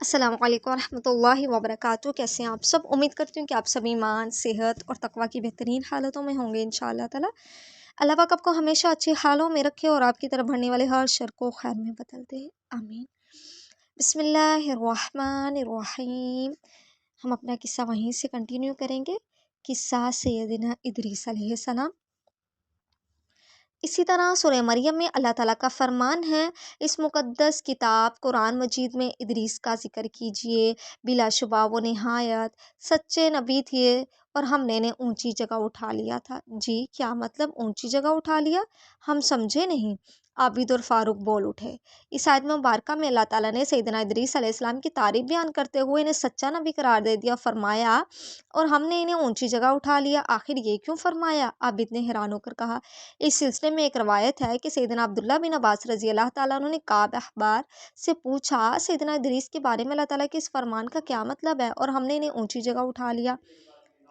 السلام علیکم ورحمۃ اللہ وبرکاتہ۔ کیسے ہیں آپ سب؟ امید کرتی ہوں کہ آپ سب ایمان، صحت اور تقوی کی بہترین حالتوں میں ہوں گے انشاءاللہ تعالی۔ اللہ پاک آپ کو ہمیشہ اچھی حالوں میں رکھے اور آپ کی طرف بڑھنے والے ہر شر کو خیر میں بدل دے، آمین۔ بسم اللہ الرحمن الرحیم۔ ہم اپنا قصہ وہیں سے کنٹینیو کریں گے، قصہ سیدنا ادریس علیہ السلام۔ اسی طرح سورہ مریم میں اللہ تعالیٰ کا فرمان ہے، اس مقدس کتاب قرآن مجید میں ادریس کا ذکر کیجئے، بلا شبہ وہ نہایت سچے نبی تھے اور ہم نے انہیں اونچی جگہ اٹھا لیا تھا۔ جی کیا مطلب اونچی جگہ اٹھا لیا؟ ہم سمجھے نہیں۔ عابد اور فاروق بول اٹھے۔ اس آیت مبارکہ میں اللہ تعالیٰ نے سیدنا ادریس علیہ السلام کی تعریف بیان کرتے ہوئے انہیں سچا نبی قرار دے دیا، فرمایا اور ہم نے انہیں اونچی جگہ اٹھا لیا۔ آخر یہ کیوں فرمایا؟ عابد نے حیران ہو کر کہا۔ اس سلسلے میں ایک روایت ہے کہ سیدنا عبداللہ بن عباس رضی اللہ تعالیٰ عنہ نے کعب احبار سے پوچھا، سیدنا ادریس کے بارے میں اللہ تعالیٰ کے اس فرمان کا کیا مطلب ہے اور ہم نے انہیں اونچی جگہ اٹھا لیا؟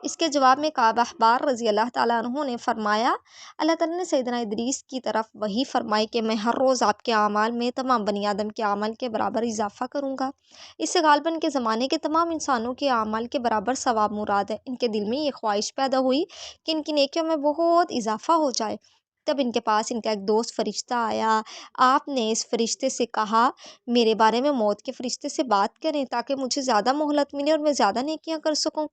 اس کے جواب میں کعب احبار رضی اللہ تعالیٰ عنہ نے فرمایا، اللہ تعالیٰ نے سیدنا ادریس کی طرف وحی فرمائی کہ میں ہر روز آپ کے اعمال میں تمام بنی آدم کے اعمال کے برابر اضافہ کروں گا۔ اس سے غالباً کے زمانے کے تمام انسانوں کے اعمال کے برابر ثواب مراد ہے۔ ان کے دل میں یہ خواہش پیدا ہوئی کہ ان کی نیکیوں میں بہت اضافہ ہو جائے۔ تب ان کے پاس ان کا ایک دوست فرشتہ آیا۔ آپ نے اس فرشتے سے کہا، میرے بارے میں موت کے فرشتے سے بات کریں تاکہ مجھے زیادہ مہلت ملے اور میں زیادہ نیکیاں کر سکوں۔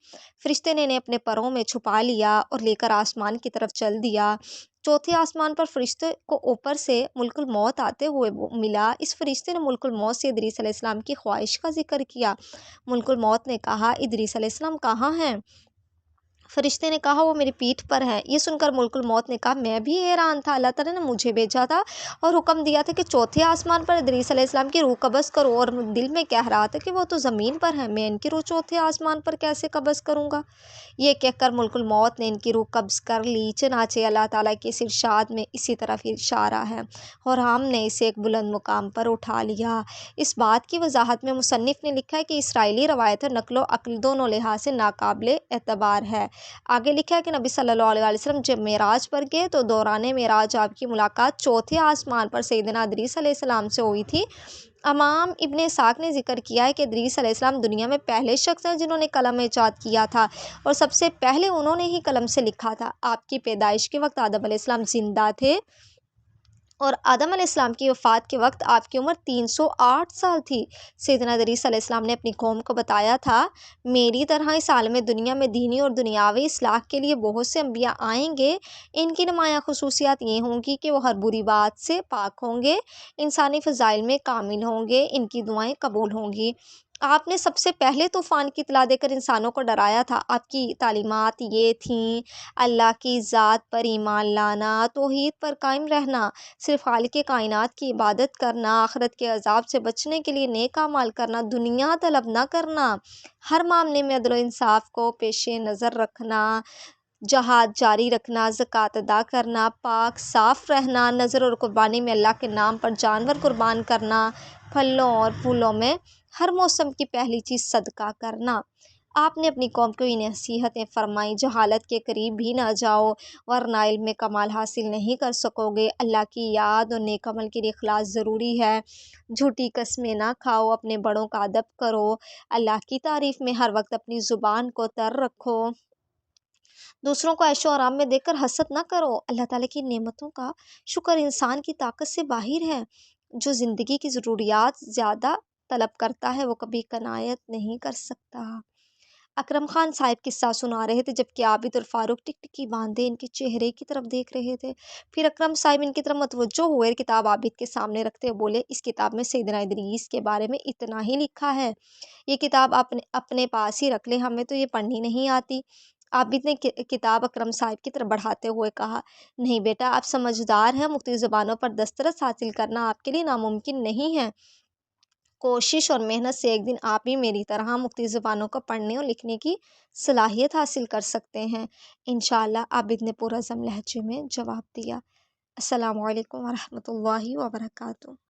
فرشتے نے انہیں اپنے پروں میں چھپا لیا اور لے کر آسمان کی طرف چل دیا۔ چوتھے آسمان پر فرشتے کو اوپر سے ملک الموت آتے ہوئے ملا۔ اس فرشتے نے ملک الموت سے ادریس علیہ السلام کی خواہش کا ذکر کیا۔ ملک الموت نے کہا، ادریس علیہ السلام کہاں ہیں؟ فرشتے نے کہا، وہ میری پیٹھ پر ہے۔ یہ سن کر ملک الموت نے کہا، میں بھی حیران تھا، اللہ تعالیٰ نے مجھے بھیجا تھا اور حکم دیا تھا کہ چوتھے آسمان پر ادریس علیہ السلام کی روح قبض کرو، اور دل میں کہہ رہا تھا کہ وہ تو زمین پر ہے، میں ان کی روح چوتھے آسمان پر کیسے قبض کروں گا؟ یہ کہہ کر ملک الموت نے ان کی روح قبض کر لی۔ چنانچہ اللہ تعالیٰ کے اس ارشاد میں اسی طرف اشارہ ہے اور ہم نے اسے ایک بلند مقام پر اٹھا لیا۔ اس بات کی وضاحت میں مصنف نے لکھا ہے کہ اسرائیلی روایت اور نقل و عقل دونوں لحاظ سے ناقابل اعتبار ہے۔ آگے لکھا ہے کہ نبی صلی اللہ علیہ وسلم جب معراج پر گئے تو دوران معراج آپ کی ملاقات چوتھے آسمان پر سیدنا ادریس علیہ السلام سے ہوئی تھی۔ امام ابن اسحاق نے ذکر کیا ہے کہ ادریس علیہ السلام دنیا میں پہلے شخص ہیں جنہوں نے قلم ایجاد کیا تھا اور سب سے پہلے انہوں نے ہی قلم سے لکھا تھا۔ آپ کی پیدائش کے وقت آدم علیہ السلام زندہ تھے اور آدم علیہ السلام کی وفات کے وقت آپ کی عمر 308 سال تھی۔ سیدنا ادریس علیہ السلام نے اپنی قوم کو بتایا تھا، میری طرح اس عالم دنیا میں دینی اور دنیاوی اصلاح کے لیے بہت سے انبیاء آئیں گے۔ ان کی نمایاں خصوصیات یہ ہوں گی کہ وہ ہر بری بات سے پاک ہوں گے، انسانی فضائل میں کامل ہوں گے، ان کی دعائیں قبول ہوں گی۔ آپ نے سب سے پہلے طوفان کی اطلاع دے کر انسانوں کو ڈرایا تھا۔ آپ کی تعلیمات یہ تھیں، اللہ کی ذات پر ایمان لانا، توحید پر قائم رہنا، صرف خالق کائنات کی عبادت کرنا، آخرت کے عذاب سے بچنے کے لیے نیک اعمال کرنا، دنیا طلب نہ کرنا، ہر معاملے میں عدل و انصاف کو پیش نظر رکھنا، جہاد جاری رکھنا، زکوٰۃ ادا کرنا، پاک صاف رہنا، نذر اور قربانی میں اللہ کے نام پر جانور قربان کرنا، پھلوں اور پھولوں میں ہر موسم کی پہلی چیز صدقہ کرنا۔ آپ نے اپنی قوم کو یہ نصیحتیں فرمائیں، جہالت کے قریب بھی نہ جاؤ ورنہ علم میں کمال حاصل نہیں کر سکو گے، اللہ کی یاد اور نیک عمل کے لیے اخلاص ضروری ہے، جھوٹی قسمیں نہ کھاؤ، اپنے بڑوں کا ادب کرو، اللہ کی تعریف میں ہر وقت اپنی زبان کو تر رکھو، دوسروں کو عیش و آرام میں دیکھ کر حسد نہ کرو، اللہ تعالیٰ کی نعمتوں کا شکر انسان کی طاقت سے باہر ہے، جو زندگی کی ضروریات زیادہ طلب کرتا ہے وہ کبھی قناعت نہیں کر سکتا۔ اکرم خان صاحب قصہ سنا رہے تھے جبکہ عابد اور فاروق ٹکٹکی باندھے ان کے چہرے کی طرف دیکھ رہے تھے۔ پھر اکرم صاحب ان کی طرف متوجہ ہوئے، کتاب عابد کے سامنے رکھتے ہوئے بولے، اس کتاب میں سیدنا ادریس کے بارے میں اتنا ہی لکھا ہے، یہ کتاب اپنے پاس ہی رکھ لے، ہمیں تو یہ پڑھنی نہیں آتی۔ عابد نے کتاب اکرم صاحب کی طرف بڑھاتے ہوئے کہا، نہیں بیٹا، آپ سمجھدار ہیں، مختلف زبانوں پر دسترس حاصل کرنا آپ کے لیے ناممکن نہیں ہے۔ کوشش اور محنت سے ایک دن آپ بھی میری طرح مختلف زبانوں کو پڑھنے اور لکھنے کی صلاحیت حاصل کر سکتے ہیں، انشاءاللہ، عابد نے پرعزم لہجے میں جواب دیا۔ السلام علیکم ورحمۃ اللہ وبرکاتہ۔